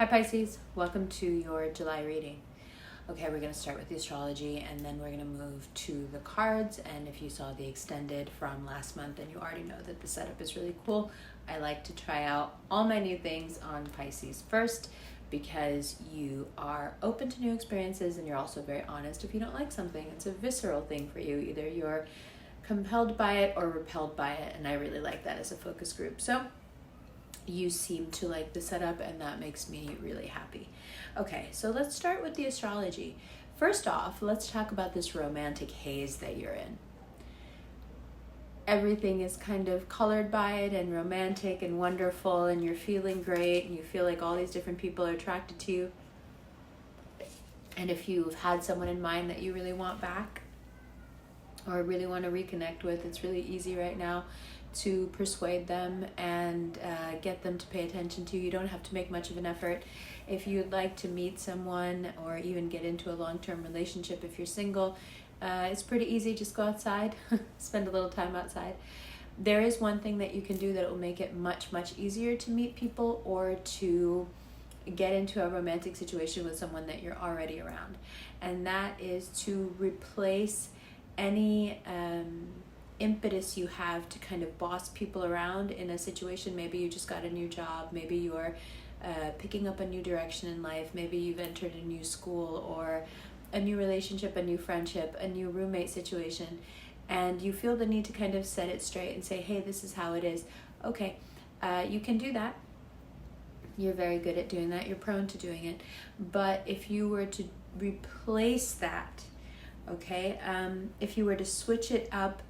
Hi Pisces, welcome to your July reading. Okay, we're going to start with the astrology and then we're going to move to the cards. And if you saw the extended from last month, then you already know that the setup is really cool. I like to try out all my new things on Pisces first because you are open to new experiences and you're also very honest if you don't like something. It's a visceral thing for you. Either you're compelled by it or repelled by it, and I really like that as a focus group. So you seem to like the setup and that makes me really happy. Okay, so let's start with the astrology. First off, let's talk about this romantic haze that you're in. Everything is kind of colored by it and romantic and wonderful, and you're feeling great and you feel like all these different people are attracted to you. And if you've had someone in mind that you really want back or really want to reconnect with, it's really easy right now to persuade them and get them to pay attention to you. You don't have to make much of an effort. If you'd like to meet someone or even get into a long-term relationship, if you're single, it's pretty easy. Just go outside, spend a little time outside. There is one thing that you can do that will make it much, much easier to meet people or to get into a romantic situation with someone that you're already around. And that is to replace any impetus you have to kind of boss people around in a situation. Maybe you just got a new job, maybe you're picking up a new direction in life, maybe you've entered a new school or a new relationship, a new friendship, a new roommate situation, and you feel the need to kind of set it straight and say, hey, this is how it is. Okay, you can do that. You're very good at doing that. You're prone to doing it. But if you were to replace that, okay, if you were to switch it up,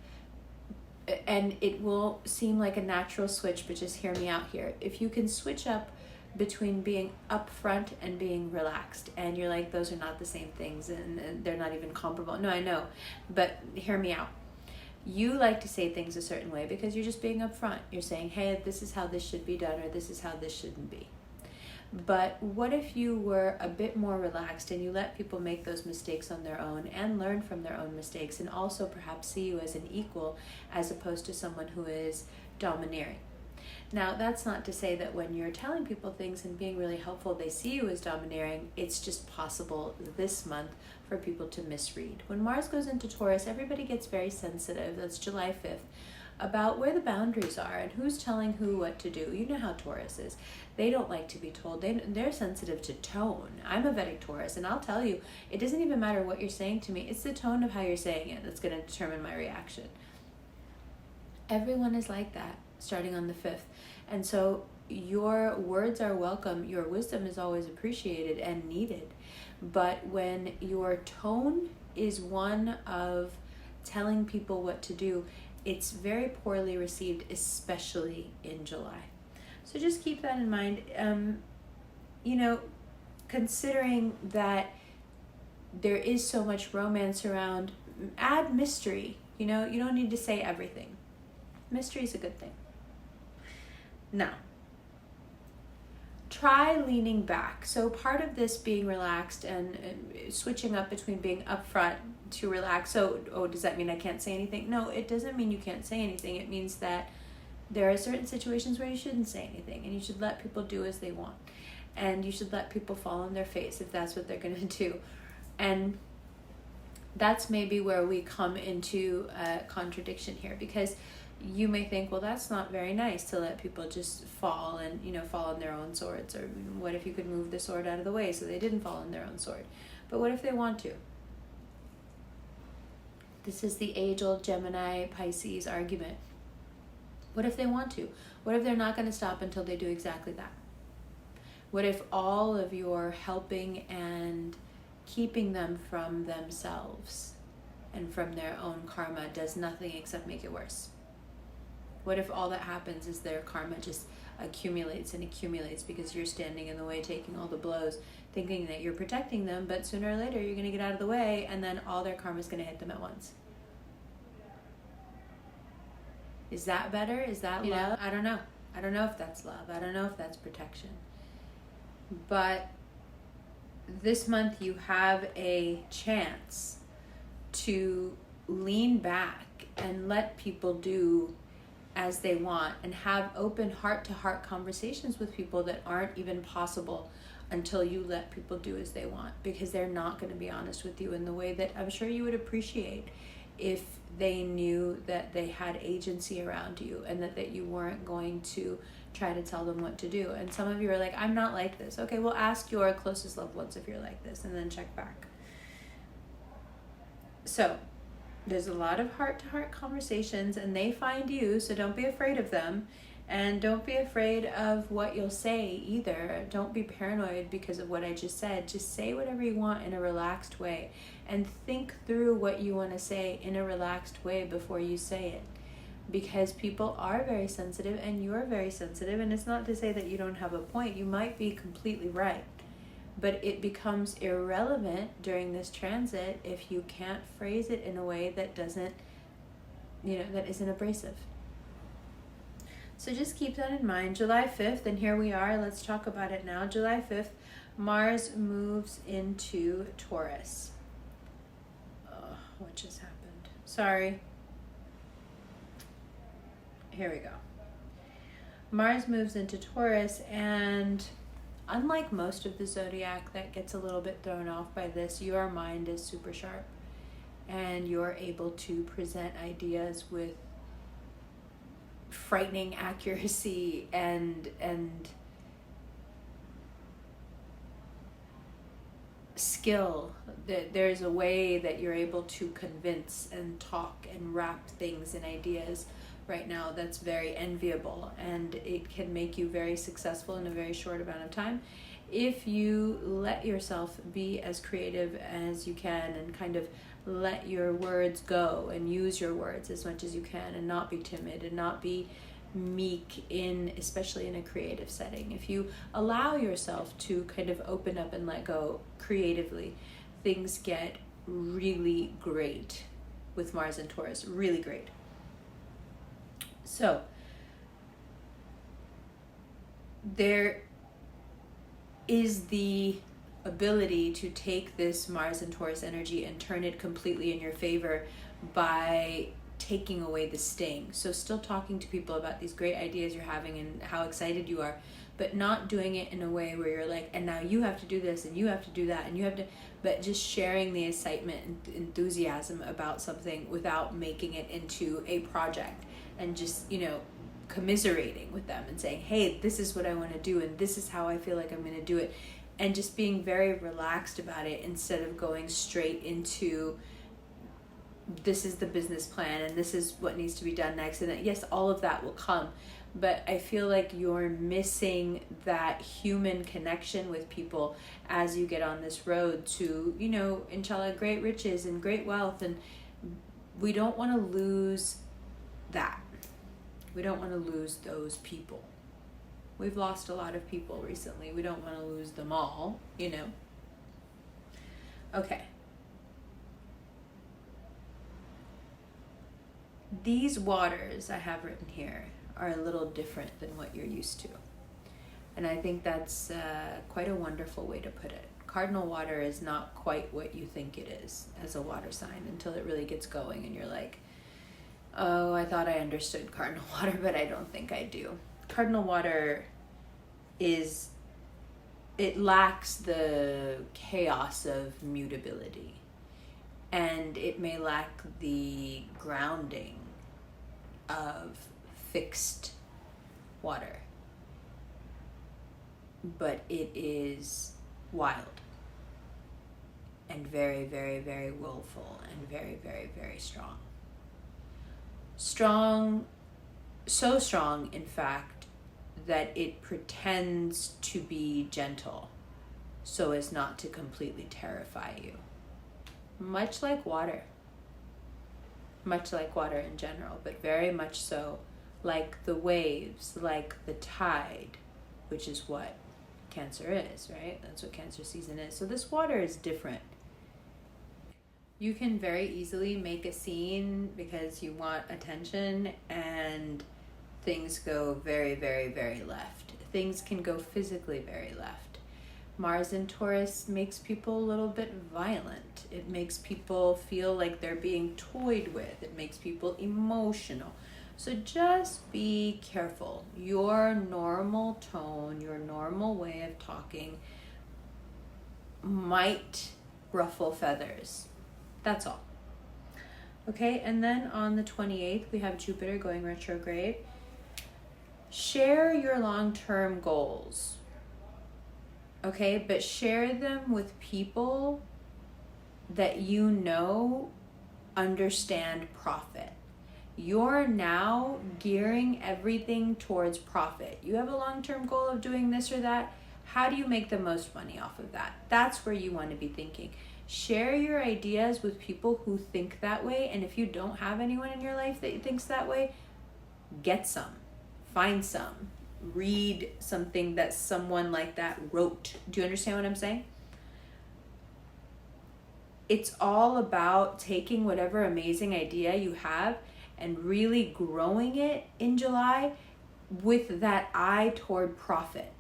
and it will seem like a natural switch, but just hear me out here. If you can switch up between being upfront and being relaxed, and you're like, those are not the same things and they're not even comparable. No, I know, but hear me out. You like to say things a certain way because you're just being upfront. You're saying, hey, this is how this should be done, or this is how this shouldn't be. But what if you were a bit more relaxed and you let people make those mistakes on their own and learn from their own mistakes, and also perhaps see you as an equal as opposed to someone who is domineering? Now, that's not to say that when you're telling people things and being really helpful, they see you as domineering. It's just possible this month for people to misread. When Mars goes into Taurus, everybody gets very sensitive. That's July 5th. About where the boundaries are and who's telling who what to do. You know how Taurus is. They don't like to be told. They're sensitive to tone. I'm a Vedic Taurus, and I'll tell you, it doesn't even matter what you're saying to me. It's the tone of how you're saying it that's going to determine my reaction. Everyone is like that, starting on the 5th. And so your words are welcome. Your wisdom is always appreciated and needed. But when your tone is one of telling people what to do, it's very poorly received, especially in July. So just keep that in mind. Considering that there is so much romance around, add mystery. You don't need to say everything. Mystery is a good thing. Now, try leaning back. So part of this being relaxed and switching up between being upfront to relax. So, does that mean I can't say anything? No, it doesn't mean you can't say anything. It means that there are certain situations where you shouldn't say anything, and you should let people do as they want. And you should let people fall on their face if that's what they're going to do. And that's maybe where we come into a contradiction here, because you may think, well, that's not very nice to let people just fall and, fall on their own swords. Or what if you could move the sword out of the way so they didn't fall on their own sword? But what if they want to? This is the age-old Gemini Pisces argument. What if they want to? What if they're not going to stop until they do exactly that? What if all of your helping and keeping them from themselves and from their own karma does nothing except make it worse? What if all that happens is their karma just accumulates and accumulates because you're standing in the way, taking all the blows, thinking that you're protecting them, but sooner or later you're going to get out of the way, and then all their karma is going to hit them at once? Is that better? Is that love? I don't know. I don't know if that's love. I don't know if that's protection. But this month you have a chance to lean back and let people do as they want, and have open heart-to-heart conversations with people that aren't even possible until you let people do as they want, because they're not going to be honest with you in the way that I'm sure you would appreciate if they knew that they had agency around you, and that you weren't going to try to tell them what to do. And some of you are like, I'm not like this. Okay, well, ask your closest loved ones if you're like this, and then check back. So there's a lot of heart-to-heart conversations, and they find you, so don't be afraid of them. And don't be afraid of what you'll say either. Don't be paranoid because of what I just said. Just say whatever you want in a relaxed way, and think through what you want to say in a relaxed way before you say it. Because people are very sensitive, and you're very sensitive, and it's not to say that you don't have a point. You might be completely right, but it becomes irrelevant during this transit if you can't phrase it in a way that doesn't, that isn't abrasive. So just keep that in mind. July 5th, and here we are. Let's talk about it now. July 5th, Mars moves into Taurus. Oh, what just happened? Sorry. Here we go. Mars moves into Taurus, and unlike most of the zodiac that gets a little bit thrown off by this, your mind is super sharp, and you're able to present ideas with frightening accuracy and skill. There's a way that you're able to convince and talk and wrap things in ideas right now that's very enviable, and it can make you very successful in a very short amount of time if you let yourself be as creative as you can, and kind of let your words go and use your words as much as you can, and not be timid and not be meek, especially in a creative setting. If you allow yourself to kind of open up and let go creatively, things get really great with Mars and Taurus, really great. So there is the ability to take this Mars and Taurus energy and turn it completely in your favor by taking away the sting. So still talking to people about these great ideas you're having and how excited you are, but not doing it in a way where you're like, and now you have to do this and you have to do that and you have to, but just sharing the excitement and enthusiasm about something without making it into a project, and just, commiserating with them and saying, hey, this is what I want to do and this is how I feel like I'm going to do it, and just being very relaxed about it instead of going straight into, this is the business plan and this is what needs to be done next. And that, yes, all of that will come, but I feel like you're missing that human connection with people as you get on this road to, inshallah, great riches and great wealth. And we don't want to lose that. We don't want to lose those people. We've lost a lot of people recently. We don't want to lose them all, Okay. These waters I have written here are a little different than what you're used to. And I think that's quite a wonderful way to put it. Cardinal water is not quite what you think it is as a water sign until it really gets going and you're like, oh, I thought I understood cardinal water, but I don't think I do. Cardinal water it lacks the chaos of mutability, and it may lack the grounding of fixed water, but it is wild and very, very, very willful and very, very, very strong. So strong, in fact, that it pretends to be gentle so as not to completely terrify you. Much like water in general, but very much so like the waves, like the tide, which is what Cancer is, right? That's what Cancer season is. So this water is different. You can very easily make a scene because you want attention, and things go very, very, very left. Things can go physically very left. Mars in Taurus makes people a little bit violent. It makes people feel like they're being toyed with. It makes people emotional. So just be careful. Your normal tone, your normal way of talking might ruffle feathers. That's all. Okay, and then on the 28th, we have Jupiter going retrograde. Share your long-term goals. Okay, but share them with people that you know understand profit. You're now gearing everything towards profit. You have a long-term goal of doing this or that. How do you make the most money off of that? That's where you want to be thinking. Share your ideas with people who think that way. And if you don't have anyone in your life that thinks that way, get some. Find some. Read something that someone like that wrote. Do you understand what I'm saying? It's all about taking whatever amazing idea you have and really growing it in July with that eye toward profit.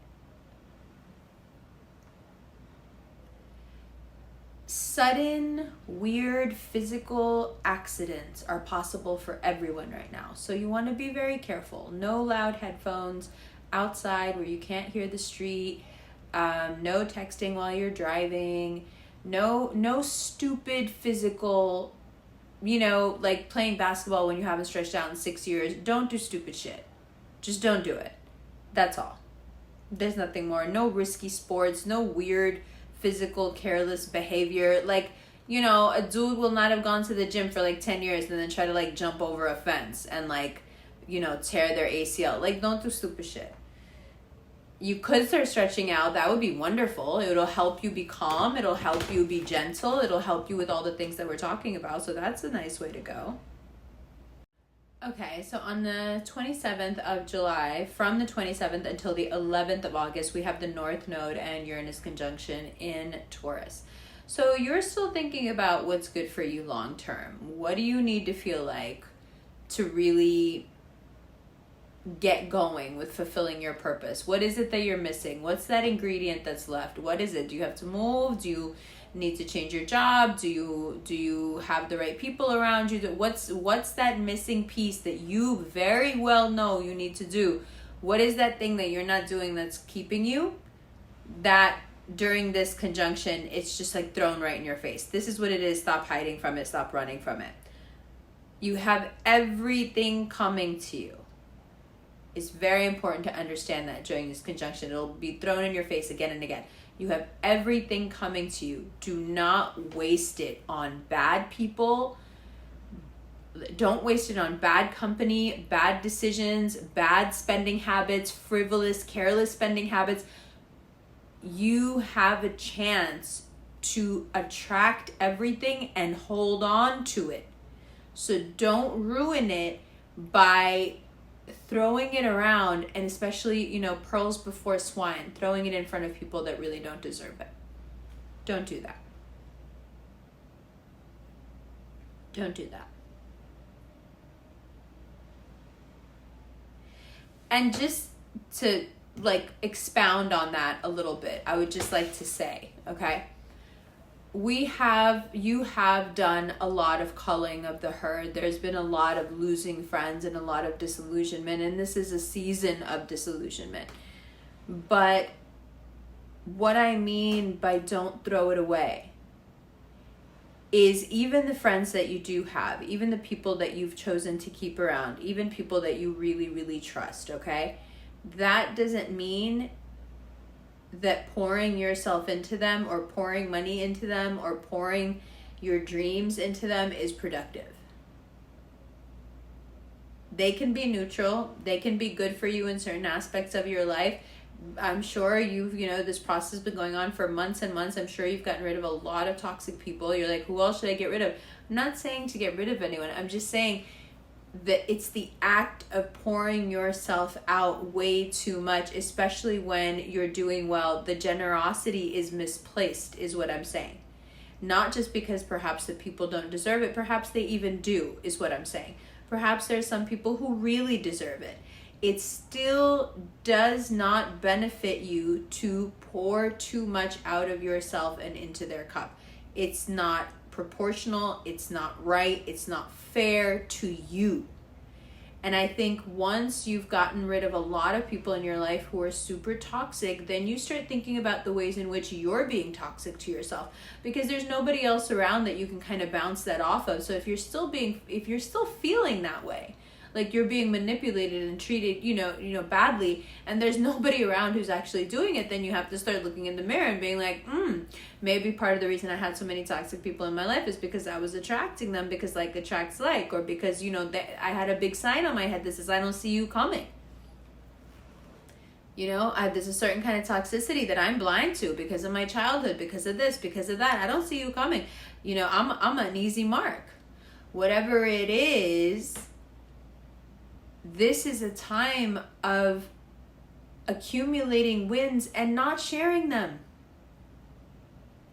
Sudden, weird physical accidents are possible for everyone right now. So you want to be very careful. No loud headphones outside where you can't hear the street. No texting while you're driving. No stupid physical, like playing basketball when you haven't stretched out in 6 years. Don't do stupid shit. Just don't do it. That's all. There's nothing more. No risky sports. No weird physical careless behavior. Like, a dude will not have gone to the gym for like 10 years and then try to jump over a fence and tear their ACL. Don't do stupid shit. You could start stretching out. That would be wonderful. It'll help you be calm. It'll help you be gentle. It'll help you with all the things that we're talking about. So that's a nice way to go. Okay, so on the 27th of July, from the 27th until the 11th of August, we have the North Node and Uranus conjunction in Taurus. So you're still thinking about what's good for you long term. What do you need to feel like to really get going with fulfilling your purpose? What is it that you're missing? What's that ingredient that's left? What is it? Do you have to move? Do you need to change your job? Do you have the right people around you? What's that missing piece that you very well know you need to do? What is that thing that you're not doing that's keeping you? That during this conjunction, it's just thrown right in your face. This is what it is. Stop hiding from it. Stop running from it. You have everything coming to you. It's very important to understand that during this conjunction. It'll be thrown in your face again and again. You have everything coming to you. Do not waste it on bad people. Don't waste it on bad company, bad decisions, bad spending habits, frivolous, careless spending habits. You have a chance to attract everything and hold on to it. So don't ruin it by throwing it around, and especially, pearls before swine, throwing it in front of people that really don't deserve it. Don't do that. Don't do that. And just to expound on that a little bit, I would just like to say, okay, you have done a lot of culling of the herd. There's been a lot of losing friends and a lot of disillusionment, and this is a season of disillusionment. But what I mean by don't throw it away is even the friends that you do have, even the people that you've chosen to keep around, even people that you really, really trust, okay? That doesn't mean that pouring yourself into them or pouring money into them or pouring your dreams into them is productive. They can be neutral. They can be good for you in certain aspects of your life. I'm sure this process has been going on for months and months. I'm sure you've gotten rid of a lot of toxic people. You're like, who else should I get rid of? I'm not saying to get rid of anyone. I'm just saying that it's the act of pouring yourself out way too much, especially when you're doing well. The generosity is misplaced, is what I'm saying. Not just because perhaps the people don't deserve it. Perhaps they even do, is what I'm saying. Perhaps there's some people who really deserve it. It still does not benefit you to pour too much out of yourself and into their cup. It's not proportional, it's not right, it's not fair to you. And I think once you've gotten rid of a lot of people in your life who are super toxic, then you start thinking about the ways in which you're being toxic to yourself, because there's nobody else around that you can kind of bounce that off of. So if you're still feeling that way, like you're being manipulated and treated, badly, and there's nobody around who's actually doing it, then you have to start looking in the mirror and being like, maybe part of the reason I had so many toxic people in my life is because I was attracting them, because like attracts like, or because, I had a big sign on my head that says, I don't see you coming. There's a certain kind of toxicity that I'm blind to because of my childhood, because of this, because of that. I don't see you coming. I'm an easy mark. Whatever it is, this is a time of accumulating wins and not sharing them.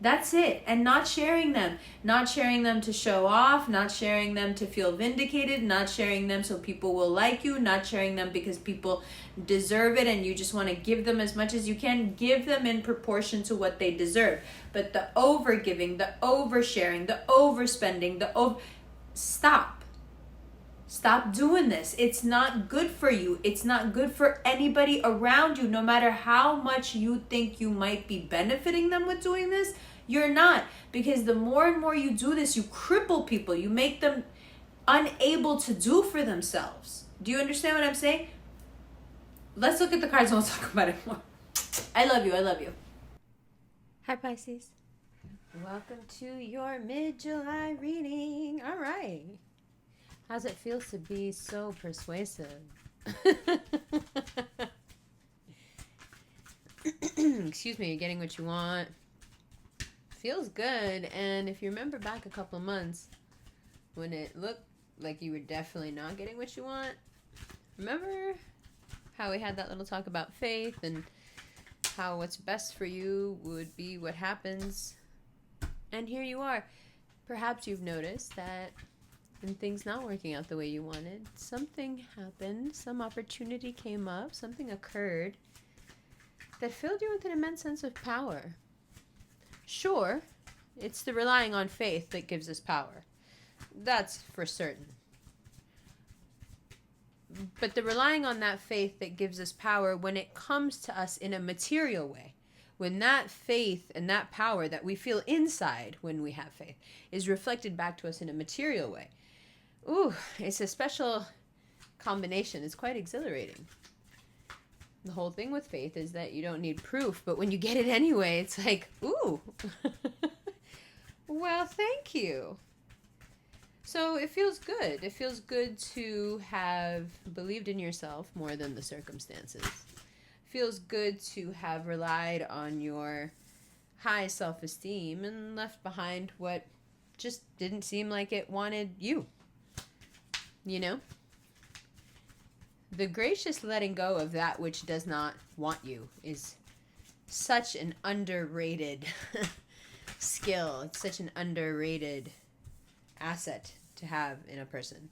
That's it. And not sharing them. Not sharing them to show off, not sharing them to feel vindicated, not sharing them so people will like you, not sharing them because people deserve it and you just want to give them as much as you can. Give them in proportion to what they deserve. But the overgiving, the oversharing, the overspending, stop. Stop doing this. It's not good for you. It's not good for anybody around you. No matter how much you think you might be benefiting them with doing this, you're not. Because the more and more you do this, you cripple people. You make them unable to do for themselves. Do you understand what I'm saying? Let's look at the cards and we'll talk about it more. I love you. I love you. Hi, Pisces. Welcome to your mid-July reading. All right. How's it feel to be so persuasive? Excuse me, you're getting what you want. Feels good. And if you remember back a couple months when it looked like you were definitely not getting what you want, remember how we had that little talk about faith and how what's best for you would be what happens? And here you are. Perhaps you've noticed that and things not working out the way you wanted, something happened, some opportunity came up, something occurred that filled you with an immense sense of power. Sure, it's the relying on faith that gives us power. That's for certain. But the relying on that faith that gives us power when it comes to us in a material way, when that faith and that power that we feel inside when we have faith is reflected back to us in a material way, ooh, it's a special combination. It's quite exhilarating. The whole thing with faith is that you don't need proof, but when you get it anyway, it's like, ooh, well, thank you. So it feels good. It feels good to have believed in yourself more than the circumstances. It feels good to have relied on your high self-esteem and left behind what just didn't seem like it wanted you. The gracious letting go of that which does not want you is such an underrated skill. It's such an underrated asset to have in a person.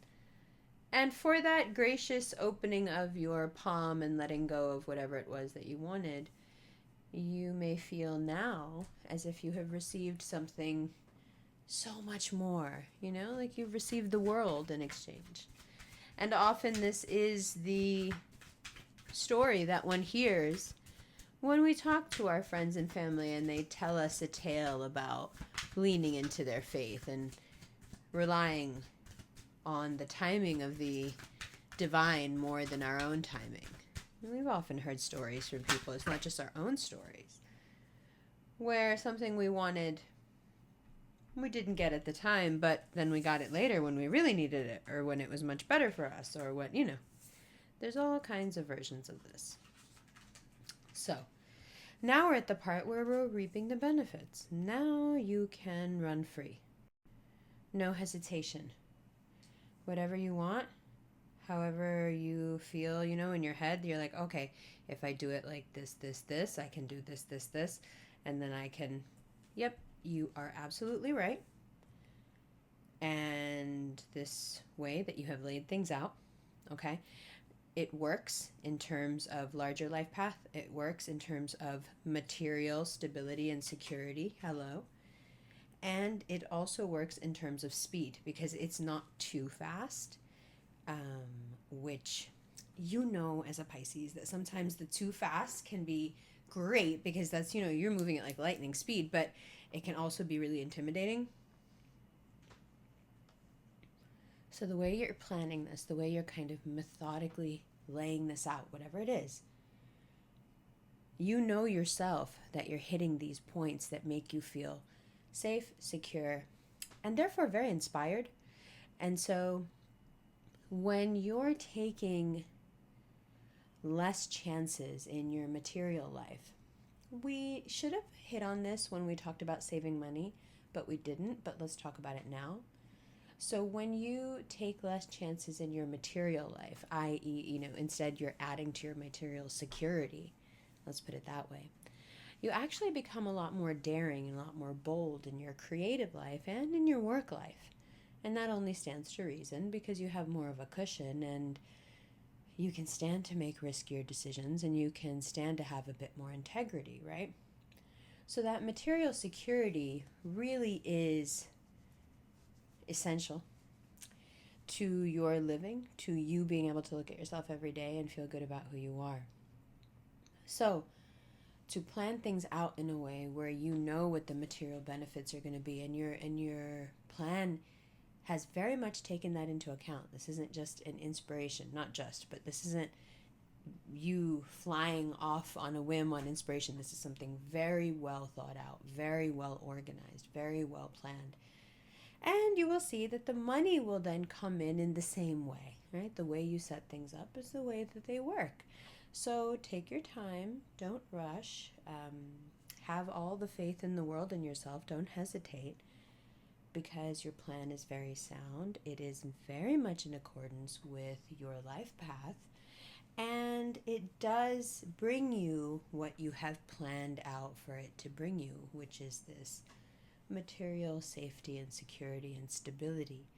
And for that gracious opening of your palm and letting go of whatever it was that you wanted, you may feel now as if you have received something so much more, like you've received the world in exchange. And often this is the story that one hears when we talk to our friends and family and they tell us a tale about leaning into their faith and relying on the timing of the divine more than our own timing. And we've often heard stories from people, it's not just our own stories, where something we wanted we didn't get at the time, but then we got it later when we really needed it, or when it was much better for us, or what, There's all kinds of versions of this. So, now we're at the part where we're reaping the benefits. Now you can run free. No hesitation. Whatever you want, however you feel, in your head, you're like, okay, if I do it like this, I can do this, and then I can, yep, you are absolutely right. And this way that you have laid things out, okay, it works in terms of larger life path. It works in terms of material stability and security. Hello. And it also works in terms of speed because it's not too fast. which as a Pisces that sometimes the too fast can be great because that's, you're moving at like lightning speed, but it can also be really intimidating. So the way you're planning this, the way you're kind of methodically laying this out, whatever it is, you know yourself that you're hitting these points that make you feel safe, secure, and therefore very inspired. And so when you're taking less chances in your material life, we should have hit on this when we talked about saving money, but we didn't. But let's talk about it now. So when you take less chances in your material life, i.e., instead you're adding to your material security, let's put it that way, you actually become a lot more daring and a lot more bold in your creative life and in your work life. And that only stands to reason because you have more of a cushion and you can stand to make riskier decisions and you can stand to have a bit more integrity, right? So that material security really is essential to your living, to you being able to look at yourself every day and feel good about who you are. So to plan things out in a way where you know what the material benefits are going to be, and your plan has very much taken that into account. This isn't just an inspiration, not just, but this isn't you flying off on a whim on inspiration. This is something very well thought out, very well organized, very well planned. And you will see that the money will then come in the same way, right? The way you set things up is the way that they work. So take your time, don't rush, have all the faith in the world in yourself, don't hesitate, because your plan is very sound. It is very much in accordance with your life path, and it does bring you what you have planned out for it to bring you, which is this material safety and security and stability.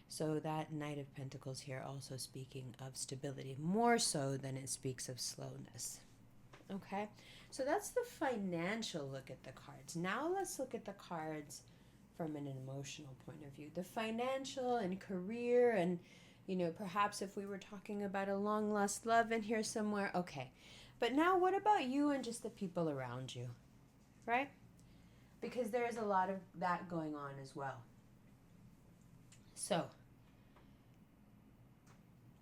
So that Knight of Pentacles here also speaking of stability, more so than it speaks of slowness. Okay, so that's the financial look at the cards. Now let's look at the cards from an emotional point of view. The financial and career and, perhaps if we were talking about a long lost love in here somewhere, okay. But now what about you and just the people around you, right? Because there is a lot of that going on as well. So,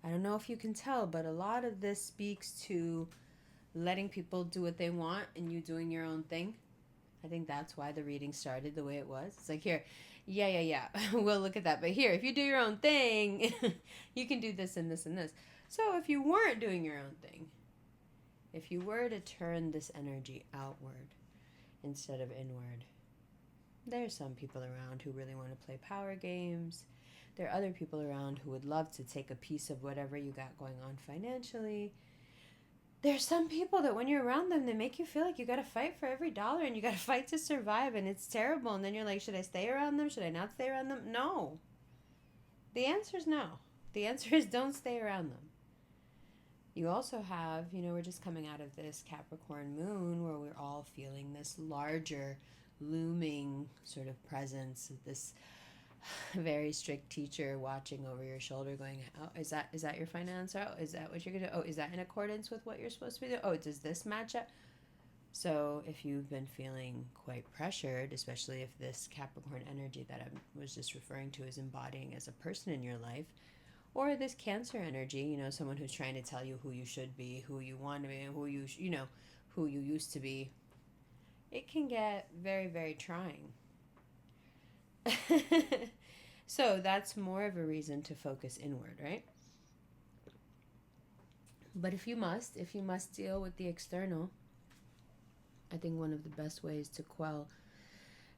I don't know if you can tell, but a lot of this speaks to letting people do what they want and you doing your own thing. I think that's why the reading started the way it was. It's like, here, yeah, we'll look at that. But here, if you do your own thing, you can do this and this and this. So if you weren't doing your own thing, if you were to turn this energy outward instead of inward, there's some people around who really want to play power games. There are other people around who would love to take a piece of whatever you got going on financially. There's some people that when you're around them, they make you feel like you got to fight for every dollar and you got to fight to survive, and it's terrible. And then you're like, should I stay around them? Should I not stay around them? No. The answer is no. The answer is don't stay around them. You also have, we're just coming out of this Capricorn moon where we're all feeling this larger looming sort of presence, this very strict teacher watching over your shoulder going, oh, is that your finance? Oh, is that what you're going to do? Oh, is that in accordance with what you're supposed to be doing? Oh, does this match up? So if you've been feeling quite pressured, especially if this Capricorn energy that I was just referring to is embodying as a person in your life, or this Cancer energy, someone who's trying to tell you who you should be, who you want to be, who who you used to be, it can get very, very trying. So that's more of a reason to focus inward, right? But if you must deal with the external, I think one of the best ways to quell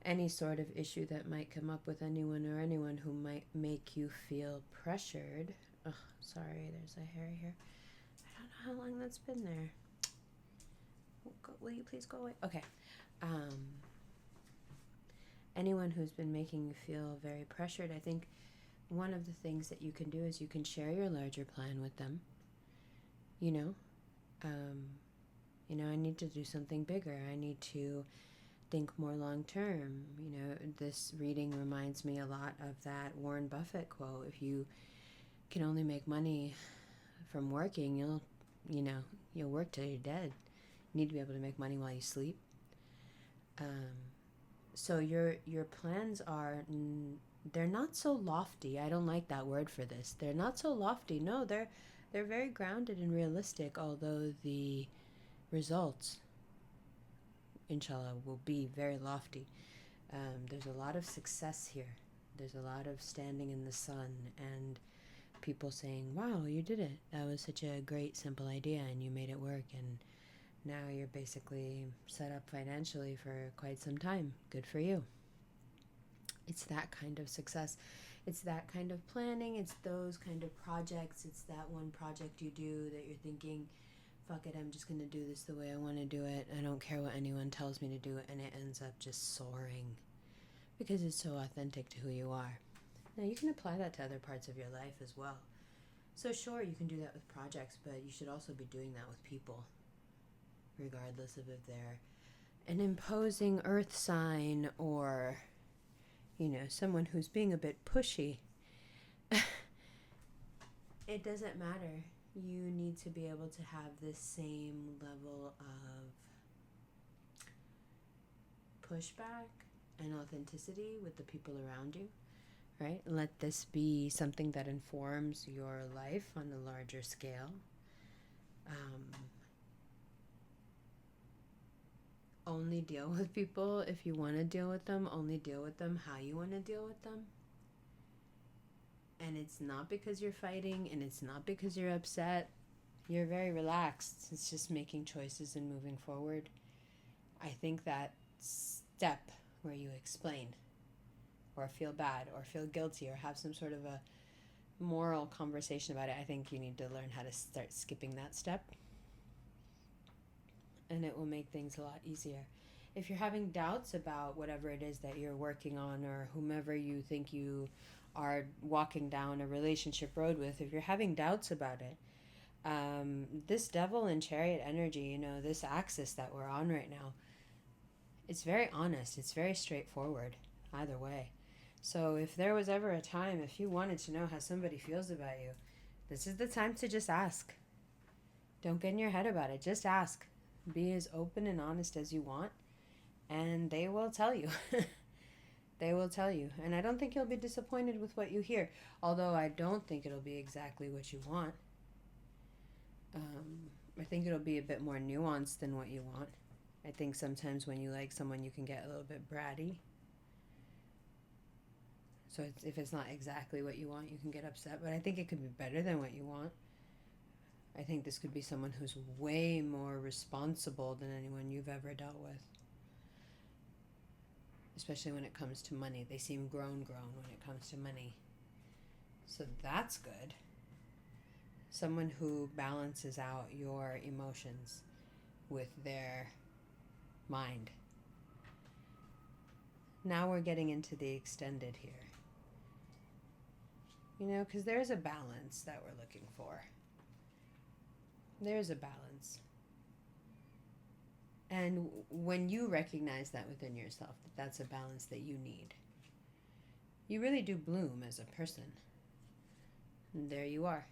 any sort of issue that might come up with anyone or anyone who might make you feel pressured. Oh, sorry, there's a hair here. I don't know how long that's been there. Will you please go away? Okay. Anyone who's been making you feel very pressured, I think one of the things that you can do is you can share your larger plan with them. I need to do something bigger. I need to think more long term. This reading reminds me a lot of that Warren Buffett quote. If you can only make money from working, you'll work till you're dead. You need to be able to make money while you sleep. So your plans are, they're not so lofty. I don't like that word for this. They're not so lofty. No, they're very grounded and realistic, although the results, inshallah, will be very lofty. There's a lot of success here. There's a lot of standing in the sun and people saying, wow, you did it. That was such a great, simple idea and you made it work. And now you're basically set up financially for quite some time. Good for you. It's that kind of success. It's that kind of planning. It's those kind of projects. It's that one project you do that you're thinking, fuck it, I'm just going to do this the way I want to do it. I don't care what anyone tells me to do, and it ends up just soaring because it's so authentic to who you are. Now, you can apply that to other parts of your life as well. So sure, you can do that with projects, but you should also be doing that with people, regardless of if they're an imposing earth sign or, someone who's being a bit pushy. It doesn't matter. You need to be able to have this same level of pushback and authenticity with the people around you, right? Let this be something that informs your life on a larger scale. Only deal with people if you want to deal with them. Only deal with them how you want to deal with them. And it's not because you're fighting, and it's not because you're upset. You're very relaxed. It's just making choices and moving forward. I think that step where you explain or feel bad or feel guilty or have some sort of a moral conversation about it, I think you need to learn how to start skipping that step. And it will make things a lot easier. If you're having doubts about whatever it is that you're working on or whomever you think you are walking down a relationship road with, if you're having doubts about it, this devil and chariot energy, this axis that we're on right now, it's very honest. It's very straightforward either way. So if there was ever a time, if you wanted to know how somebody feels about you, this is the time to just ask. Don't get in your head about it. Just ask. Be as open and honest as you want, and they will tell you. They will tell you. And I don't think you'll be disappointed with what you hear, although I don't think it'll be exactly what you want. I think it'll be a bit more nuanced than what you want. I think sometimes when you like someone, you can get a little bit bratty. So if it's not exactly what you want, you can get upset. But I think it could be better than what you want. I think this could be someone who's way more responsible than anyone you've ever dealt with. Especially when it comes to money. They seem grown when it comes to money. So that's good. Someone who balances out your emotions with their mind. Now we're getting into the extended here. Because there's a balance that we're looking for. There's a balance. And when you recognize that within yourself, that that's a balance that you need, you really do bloom as a person. And there you are.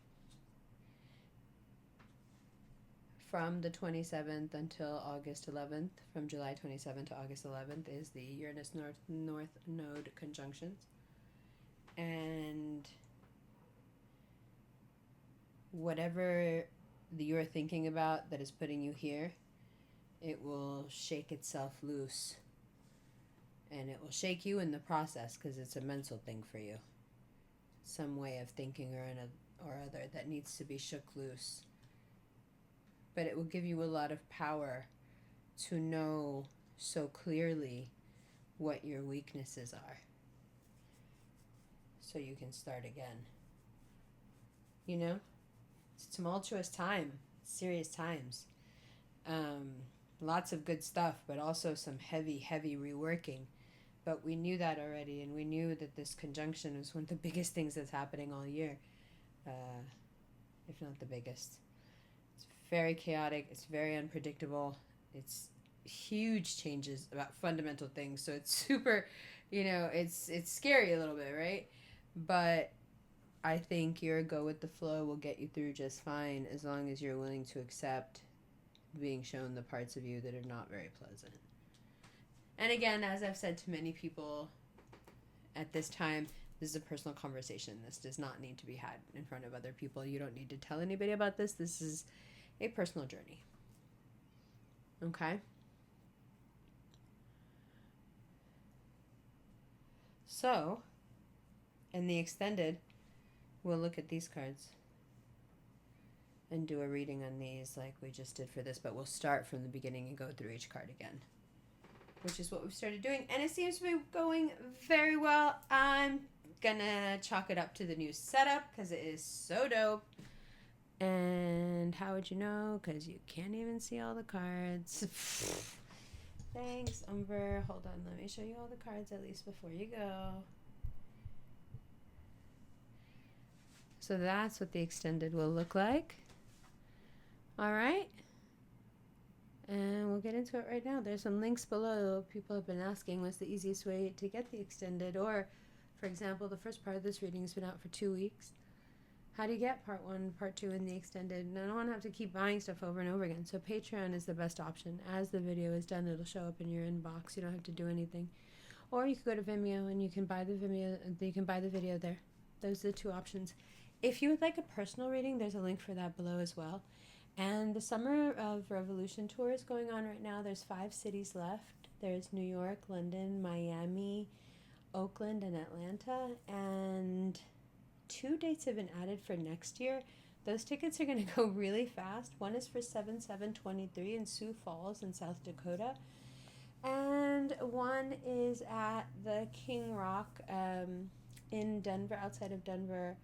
From the 27th until August 11th, from July 27th to August 11th, is the Uranus North Node conjunctions. And whatever you're thinking about that is putting you here, it will shake itself loose. And it will shake you in the process because it's a mental thing for you. Some way of thinking or other that needs to be shook loose. But it will give you a lot of power to know so clearly what your weaknesses are. So you can start again. It's a tumultuous time, serious times. Lots of good stuff, but also some heavy reworking. But we knew that already, and we knew that this conjunction was one of the biggest things that's happening all year, if not the biggest. It's very chaotic, it's very unpredictable, it's huge changes about fundamental things, so it's super, it's scary a little bit, right? But I think your go with the flow will get you through just fine as long as you're willing to accept being shown the parts of you that are not very pleasant. And again, as I've said to many people at this time, this is a personal conversation. This does not need to be had in front of other people. You don't need to tell anybody about this. This is a personal journey. Okay? So, in the extended, we'll look at these cards and do a reading on these like we just did for this, but we'll start from the beginning and go through each card again, which is what we've started doing, and it seems to be going very well. I'm gonna chalk it up to the new setup because it is so dope. And how would you know? Because you can't even see all the cards. Thanks, Umber. Hold on, let me show you all the cards at least before you go. So that's what the extended will look like. All right. And we'll get into it right now. There's some links below. People have been asking what's the easiest way to get the extended, or, for example, the first part of this reading has been out for 2 weeks. How do you get part 1, part 2 in the extended? And I don't want to have to keep buying stuff over and over again. So Patreon is the best option. As the video is done, it'll show up in your inbox. You don't have to do anything. Or you can go to Vimeo and you can buy the video there. Those are the 2 options. If you would like a personal reading, there's a link for that below as well. And the Summer of Revolution tour is going on right now. There's 5 cities left. There's New York, London, Miami, Oakland, and Atlanta. And 2 dates have been added for next year. Those tickets are going to go really fast. One is for 7/7/23 in Sioux Falls in South Dakota. And one is at the King Rock in Denver, outside of Denver,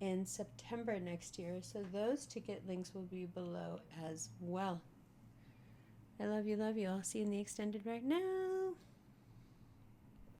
in September next year. So those ticket links will be below as well. I love you, love you. I'll see you in the extended right now.